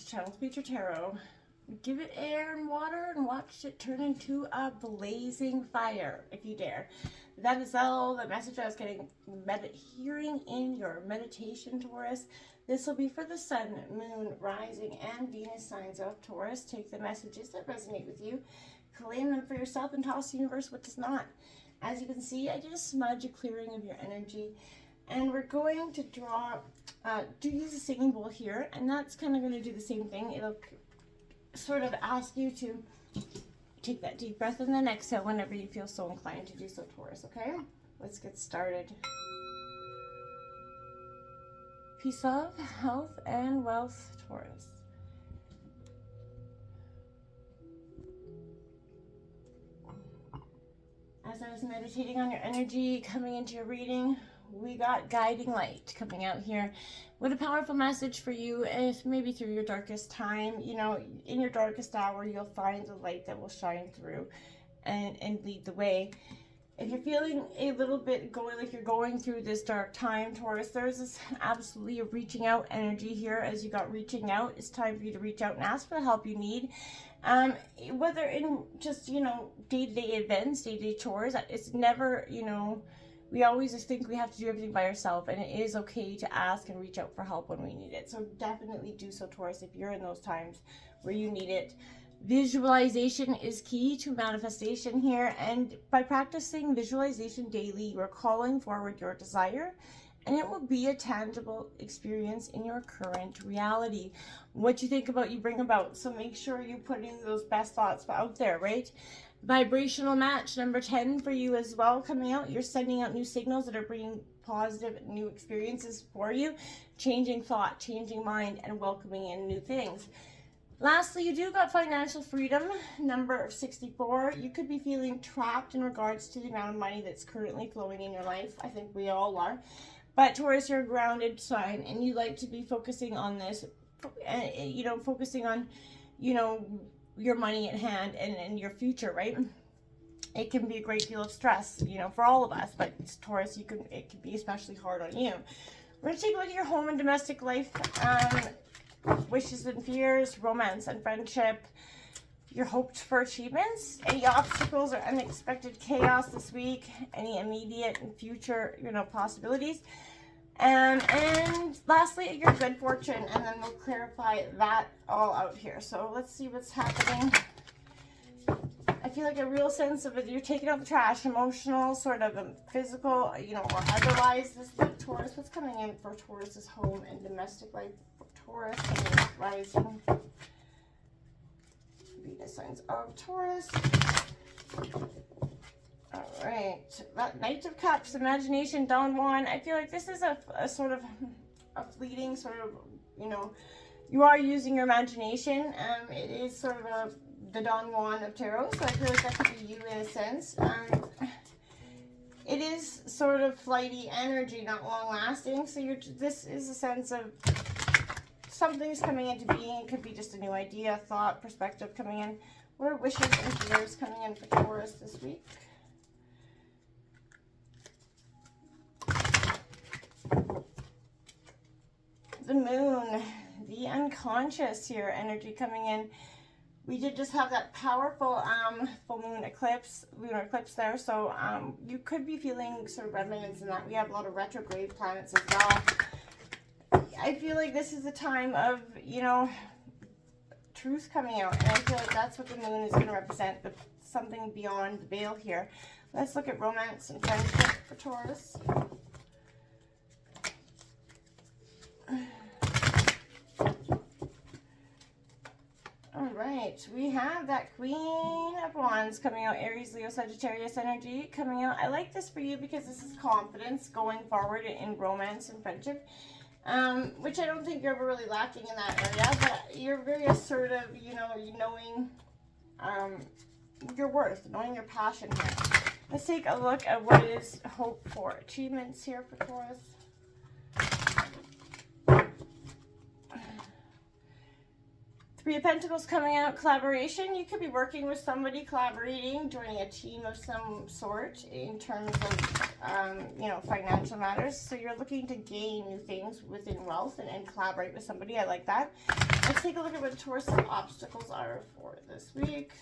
channel Future Tarot. Give it air and water and watch it turn into a blazing fire, if you dare. That is all the message I was getting, hearing in your meditation, Taurus. This will be for the Sun, Moon, Rising, and Venus signs of Taurus. Take the messages that resonate with you, claim them for yourself, and toss the universe what does not. As you can see, I did a smudge, a clearing of your energy. And we're going to draw, use a singing bowl here, and that's kind of going to do the same thing. It'll sort of ask you to take that deep breath and then exhale whenever you feel so inclined to do so, Taurus, okay? Let's get started. Peace, love, health, and wealth, Taurus. As I was meditating on your energy coming into your reading, we got guiding light coming out here. What a powerful message for you, if maybe through your darkest time, you know, in your darkest hour, you'll find the light that will shine through and lead the way. If you're feeling a little bit like you're going through this dark time, Taurus, there's this absolutely a reaching out energy here. As you got reaching out, it's time for you to reach out and ask for the help you need. Whether in just, you know, day-to-day events, day-to-day chores, it's never, you know, we always just think we have to do everything by ourselves, and it is okay to ask and reach out for help when we need it. So definitely do so, Taurus, if you're in those times where you need it. Visualization is key to manifestation here, and by practicing visualization daily, you are calling forward your desire, and it will be a tangible experience in your current reality. What you think about, you bring about. So make sure you're putting those best thoughts out there, right? Vibrational match number 10 for you as well coming out. You're sending out new signals that are bringing positive new experiences for you, changing thought, changing mind, and welcoming in new things. Lastly, you do got financial freedom, number 64. You could be feeling trapped in regards to the amount of money that's currently flowing in your life. I think we all are. But Taurus, you're a grounded sign, and you like to be focusing on this, you know, focusing on, you know, your money at hand and your future, right? It can be a great deal of stress, you know, for all of us, but Taurus, it can be especially hard on you. We're going to take a look at your home and domestic life, wishes and fears, romance and friendship, your hopes for achievements, any obstacles or unexpected chaos this week, any immediate and future, you know, possibilities. And lastly, your good fortune, and then we'll clarify that all out here. So let's see what's happening. I feel like a real sense of it. You're taking out the trash, emotional, sort of physical, you know, or otherwise. This is Taurus. What's coming in for Taurus's home and domestic life? For Taurus, rising, Venus signs of Taurus. All right, that Knight of Cups, imagination, Don Juan. I feel like this is a sort of a fleeting sort of, you know, you are using your imagination. It is sort of the Don Juan of tarot, so I feel like that could be you in a sense. It is sort of flighty energy, not long lasting. So this is a sense of something's coming into being. It could be just a new idea, thought, perspective coming in. What are wishes and fears coming in for Taurus this week? The moon, the unconscious here, energy coming in. We did just have that powerful full moon eclipse, lunar eclipse there. So you could be feeling sort of remnants in that. We have a lot of retrograde planets as well. I feel like this is a time of, you know, truth coming out. And I feel like that's what the moon is going to represent, something beyond the veil here. Let's look at romance and friendship for Taurus. All right, we have that Queen of Wands coming out, Aries, Leo, Sagittarius energy coming out. I like this for you because this is confidence going forward in romance and friendship, which I don't think you're ever really lacking in that area, but you're very assertive, you know, knowing your worth, knowing your passion here. Let's take a look at what is hope for achievements here for Taurus. Three of Pentacles coming out, collaboration. You could be working with somebody, collaborating, joining a team of some sort in terms of you know, financial matters. So you're looking to gain new things within wealth and collaborate with somebody. I like that. Let's take a look at what Taurus obstacles are for this week.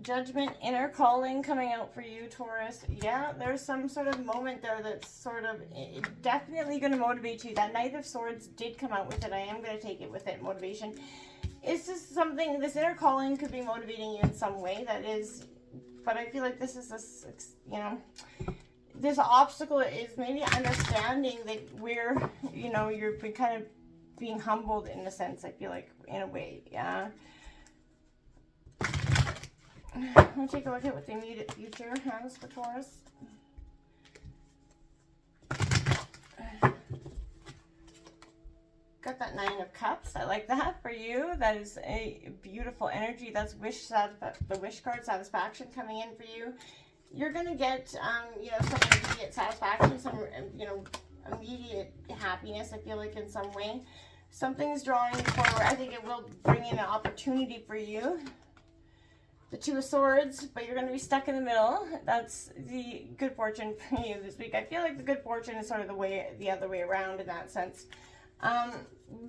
Judgment, inner calling coming out for you, Taurus. Yeah, there's some sort of moment there that's sort of definitely going to motivate you. That Knight of Swords did come out with it. I am going to take it with it, motivation. It's just something, this inner calling could be motivating you in some way. That is, but I feel like this is this, you know, this obstacle is maybe understanding that we're, you know, you're kind of being humbled in a sense, I feel like, in a way, yeah. Let's take a look at what the immediate future has for Taurus. Got that Nine of Cups. I like that for you. That is a beautiful energy. That's the wish card, satisfaction coming in for you. You're going to get, you know, some immediate satisfaction, some, you know, immediate happiness, I feel like, in some way. Something's drawing you forward. I think it will bring in an opportunity for you. The Two of Swords, but you're going to be stuck in the middle. That's the good fortune for you this week. I feel like the good fortune is sort of the other way around in that sense.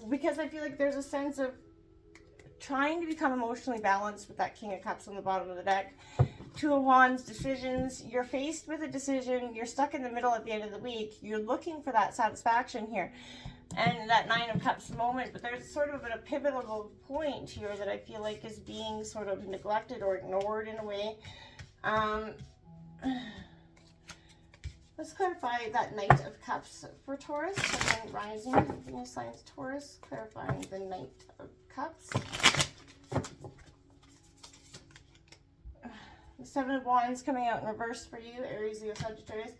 Because I feel like there's a sense of trying to become emotionally balanced with that King of Cups on the bottom of the deck. Two of Wands, decisions. You're faced with a decision. You're stuck in the middle at the end of the week. You're looking for that satisfaction here. And that Nine of Cups moment, but there's sort of a pivotal point here that I feel like is being sort of neglected or ignored in a way. Let's clarify that Knight of Cups for Taurus. Second rising, Venus signs Taurus, clarifying the Knight of Cups. The Seven of Wands coming out in reverse for you, Aries, Leo, Sagittarius.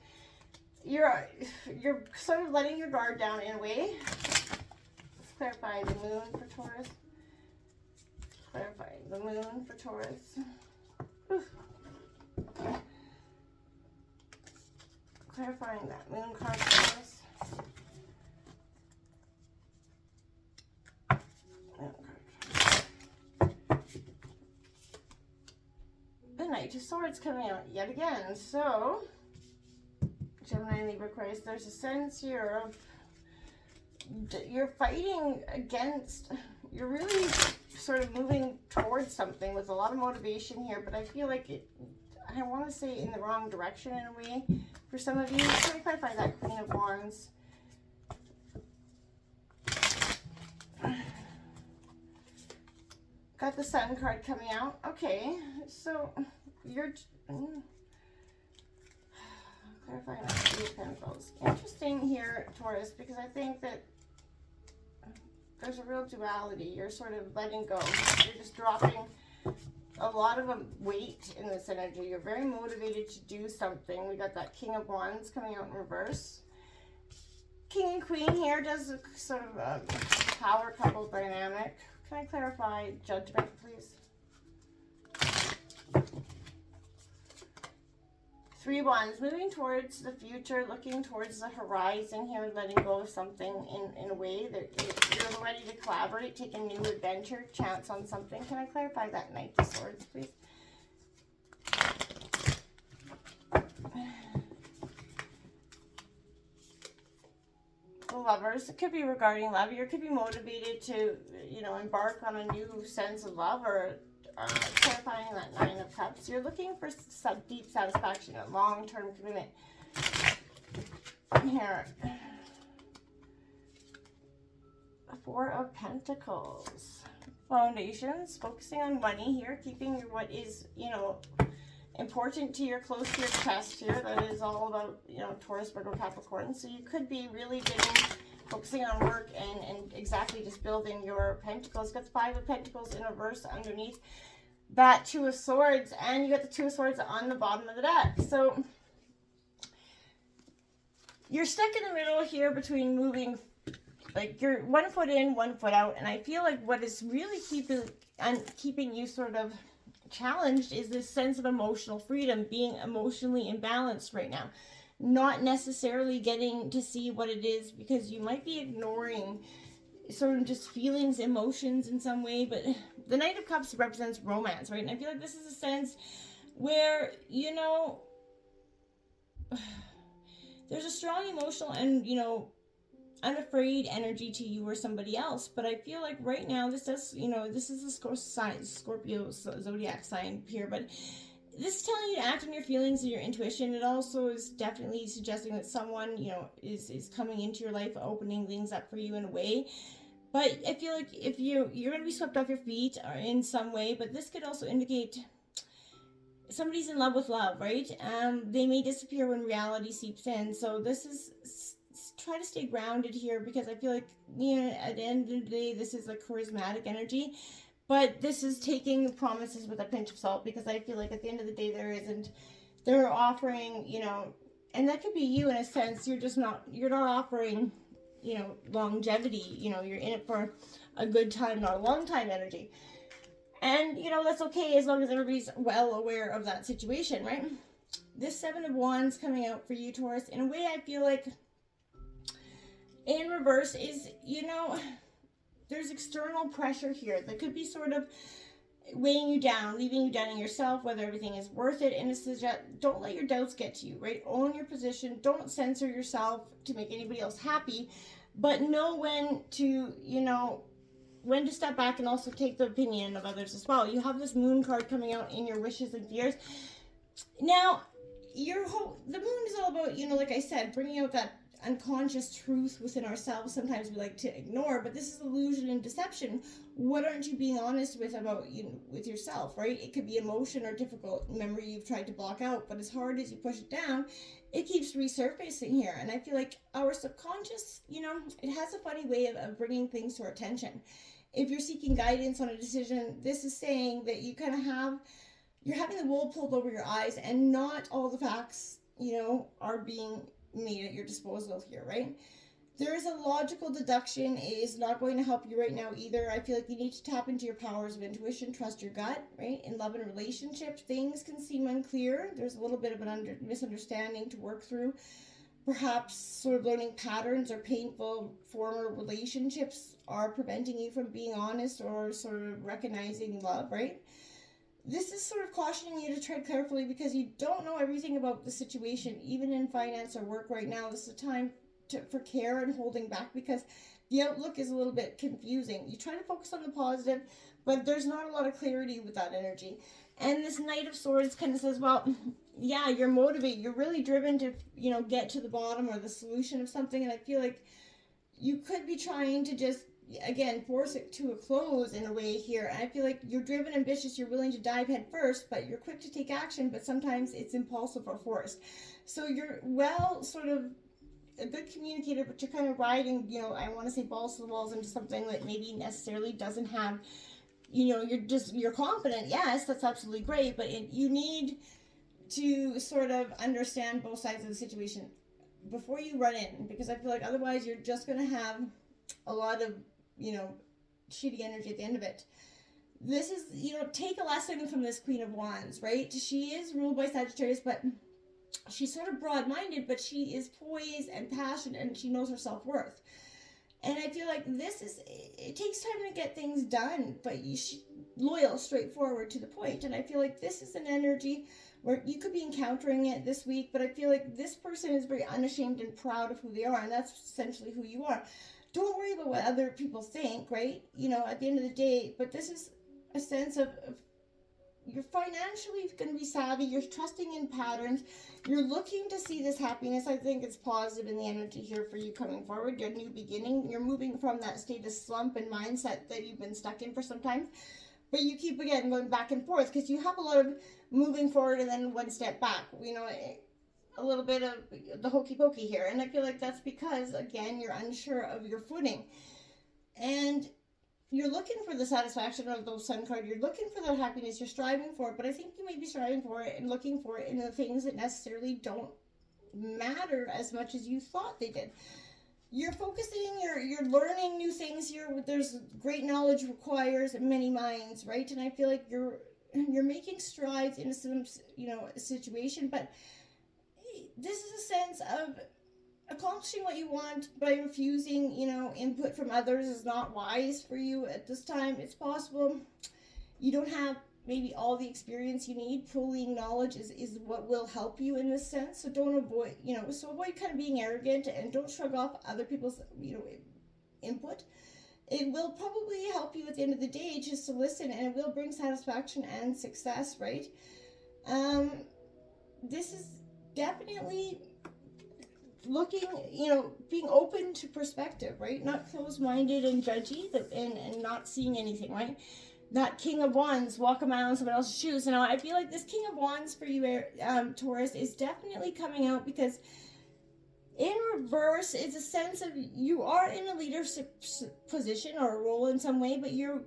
You're sort of letting your guard down in a way. Let's clarify the Moon for Taurus. Clarify the Moon for Taurus. Oof. Clarifying that Moon card for Taurus. The Knight of Swords coming out yet again. So Gemini and Libra, Aquarius, there's a sense here of you're fighting against, you're really sort of moving towards something with a lot of motivation here, but I feel like I want to say in the wrong direction in a way for some of you. Let me clarify that Queen of Wands. Got the Sun card coming out. Okay, so you're... clarifying that Three of Pentacles. Interesting here, Taurus, because I think that there's a real duality. You're sort of letting go. You're just dropping a lot of weight in this energy. You're very motivated to do something. We got that King of Wands coming out in reverse. King and Queen here does a sort of a power couple dynamic. Can I clarify Judgment, please? Three Wands, moving towards the future, looking towards the horizon here, letting go of something in a way that you're ready to collaborate, take a new adventure, chance on something. Can I clarify that Knight of Swords, please? The Lovers, it could be regarding love. You could be motivated to, you know, embark on a new sense of love, or clarifying that Nine of Cups. You're looking for some deep satisfaction, a long-term commitment. Here. Four of Pentacles. Foundations, focusing on money here, keeping what is, you know, important to your, close to your chest here. That is all about, you know, Taurus, Virgo, Capricorn. So you could be really focusing on work and exactly just building your Pentacles. Got the Five of Pentacles in reverse underneath that Two of Swords, and you got the Two of Swords on the bottom of the deck. So you're stuck in the middle here between moving, like you're 1 foot in, 1 foot out, and I feel like what is really keeping you sort of challenged is this sense of emotional freedom, being emotionally imbalanced right now, not necessarily getting to see what it is, because you might be ignoring sort of just feelings, emotions in some way. But the Knight of Cups represents romance, right? And I feel like this is a sense where, you know, there's a strong emotional and, you know, unafraid energy to you or somebody else. But I feel like right now, this does, you know, this is a Scorpio zodiac sign here, but this is telling you to act on your feelings and your intuition. It also is definitely suggesting that someone, you know, is coming into your life, opening things up for you in a way. But I feel like if you're going to be swept off your feet or in some way, but this could also indicate somebody's in love with love, right? They may disappear when reality seeps in. So this is try to stay grounded here, because I feel like, you know, at the end of the day, this is a charismatic energy. But this is taking promises with a pinch of salt, because I feel like at the end of the day, they're offering, you know, and that could be you in a sense. You're not offering, you know, longevity. You know, you're in it for a good time, not a long time energy. And, you know, that's okay as long as everybody's well aware of that situation, right? This Seven of Wands coming out for you, Taurus, in a way I feel like in reverse is, you know, there's external pressure here that could be sort of weighing you down, leaving you doubting yourself, whether everything is worth it. And don't let your doubts get to you, right? Own your position. Don't censor yourself to make anybody else happy, but know when to, you know, when to step back and also take the opinion of others as well. You have this Moon card coming out in your wishes and fears. Now, the Moon is all about, you know, like I said, bringing out that unconscious truth within ourselves. Sometimes we like to ignore, but this is illusion and deception. What aren't you being honest with about, you know, with yourself, right? It could be emotion or difficult memory you've tried to block out, but as hard as you push it down, it keeps resurfacing here. And I feel like our subconscious, you know, it has a funny way of bringing things to our attention. If you're seeking guidance on a decision, this is saying that you kind of you're having the wool pulled over your eyes, and not all the facts, you know, are being made at your disposal here, right? There is a logical deduction. It is not going to help you right now either. I feel like you need to tap into your powers of intuition, trust your gut, right? In love and relationships, things can seem unclear. There's a little bit of an misunderstanding to work through. Perhaps sort of learning patterns or painful former relationships are preventing you from being honest or sort of recognizing love, right? This is sort of cautioning you to tread carefully, because you don't know everything about the situation, even in finance or work right now. This is a time for care and holding back, because the outlook is a little bit confusing. You try to focus on the positive, but there's not a lot of clarity with that energy. And this Knight of Swords kind of says, well, yeah, you're motivated. You're really driven to, you know, get to the bottom or the solution of something. And I feel like you could be trying to just, again, force it to a close in a way here. And I feel like you're driven, ambitious, you're willing to dive head first, but you're quick to take action, but sometimes it's impulsive or forced. So you're sort of a good communicator, but you're kind of riding, you know, I want to say balls to the walls into something that maybe necessarily doesn't have, you know, you're confident. Yes, that's absolutely great, but you need to sort of understand both sides of the situation before you run in, because I feel like otherwise you're just going to have a lot of, you know, shitty energy at the end of it. This is, you know, take a lesson from this Queen of Wands, right? She is ruled by Sagittarius, but she's sort of broad-minded, but she is poised and passionate, and she knows her self-worth. And I feel like it takes time to get things done, but loyal, straightforward, to the point. And I feel like this is an energy where you could be encountering it this week, but I feel like this person is very unashamed and proud of who they are, and that's essentially who you are. Don't worry about what other people think, right? You know, at the end of the day, but this is a sense of you're financially going to be savvy. You're trusting in patterns. You're looking to see this happiness. I think it's positive in the energy here for you coming forward. Your new beginning. You're moving from that state of slump and mindset that you've been stuck in for some time. But you keep, again, going back and forth, because you have a lot of moving forward and then one step back. You know, a little bit of the hokey pokey here. And I feel like that's because, again, you're unsure of your footing. And you're looking for the satisfaction of those sun card. You're looking for that happiness. You're striving for it. But I think you may be striving for it and looking for it in the things that necessarily don't matter as much as you thought they did. You're focusing, you're learning new things here. There's great knowledge requires many minds, right? And I feel like you're making strides in some, you know, situation. But this is a sense of accomplishing what you want by refusing, you know, input from others is not wise for you at this time. It's possible you don't have maybe all the experience you need. Pulling knowledge is what will help you in this sense. So don't avoid, you know, so avoid kind of being arrogant and don't shrug off other people's, you know, input. It will probably help you at the end of the day just to listen, and it will bring satisfaction and success, right? This is definitely looking, you know, being open to perspective, right? Not closed-minded and judgy and not seeing anything, right? That King of Wands, walk a mile in someone else's shoes. And I feel like this King of Wands for you, Taurus, is definitely coming out because in reverse, it's a sense of you are in a leadership position or a role in some way, but you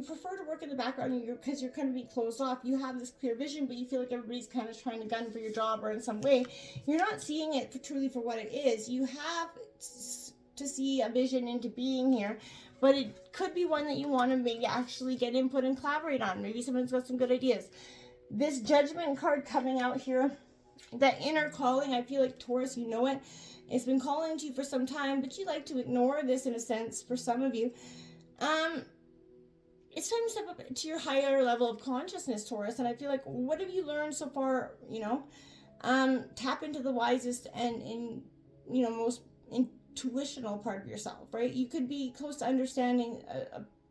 prefer to work in the background because you're kind of being closed off. You have this clear vision, but you feel like everybody's kind of trying to gun for your job or in some way. You're not seeing it truly for what it is. You have to see a vision into being here, but it could be one that you want to maybe actually get input and collaborate on. Maybe someone's got some good ideas. This Judgment card coming out here, that inner calling, I feel like Taurus, you know it. It's been calling to you for some time, but you like to ignore this in a sense for some of you. It's time to step up to your higher level of consciousness, Taurus. And I feel like, what have you learned so far? You know, tap into the wisest and you know, most intuitional part of yourself, right? You could be close to understanding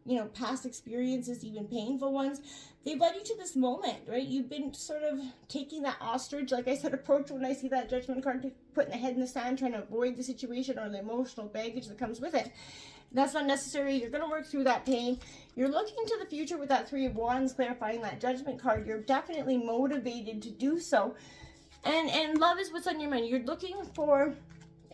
you know, past experiences, even painful ones. They've led you to this moment, right? You've been sort of taking that ostrich, like I said, approach when I see that Judgment card, putting the head in the sand, trying to avoid the situation or the emotional baggage that comes with it. That's not necessary. You're going to work through that pain. You're looking to the future with that Three of Wands, clarifying that Judgment card. You're definitely motivated to do so. And love is what's on your mind. You're looking for,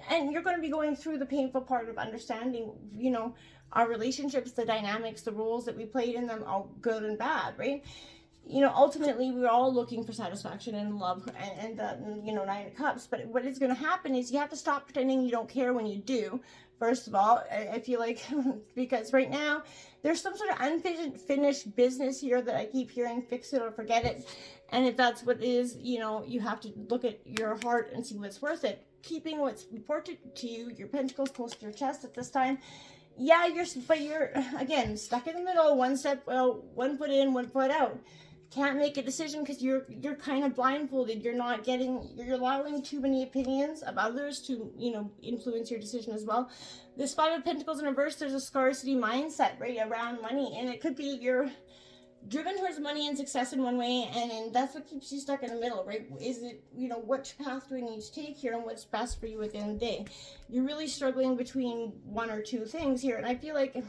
and you're going to be going through the painful part of understanding, you know, our relationships, the dynamics, the roles that we played in them, all good and bad, right? You know, ultimately, we're all looking for satisfaction and love and you know, Nine of Cups. But what is going to happen is you have to stop pretending you don't care when you do. First of all, I feel like, because right now, there's some sort of unfinished business here that I keep hearing, fix it or forget it. And if that's what it is, you know, you have to look at your heart and see what's worth it. Keeping what's important to you, your pentacles close to your chest at this time. Yeah, you're again stuck in the middle, one step, well, one foot in, one foot out. Can't make a decision because you're kind of blindfolded. You're allowing too many opinions of others to, you know, influence your decision as well. This Five of Pentacles in reverse, there's a scarcity mindset, right, around money, and it could be you're driven towards money and success in one way, and that's what keeps you stuck in the middle, right? Is it, you know, which path do I need to take here and what's best for you at the end of the day? You're really struggling between one or two things here, and I feel like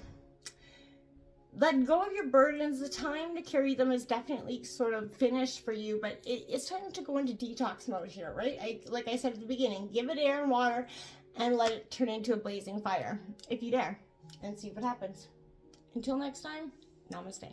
let go of your burdens. The time to carry them is definitely sort of finished for you, but it's time to go into detox mode here, right? Like I said at the beginning, give it air and water and let it turn into a blazing fire, if you dare, and see what happens. Until next time, namaste.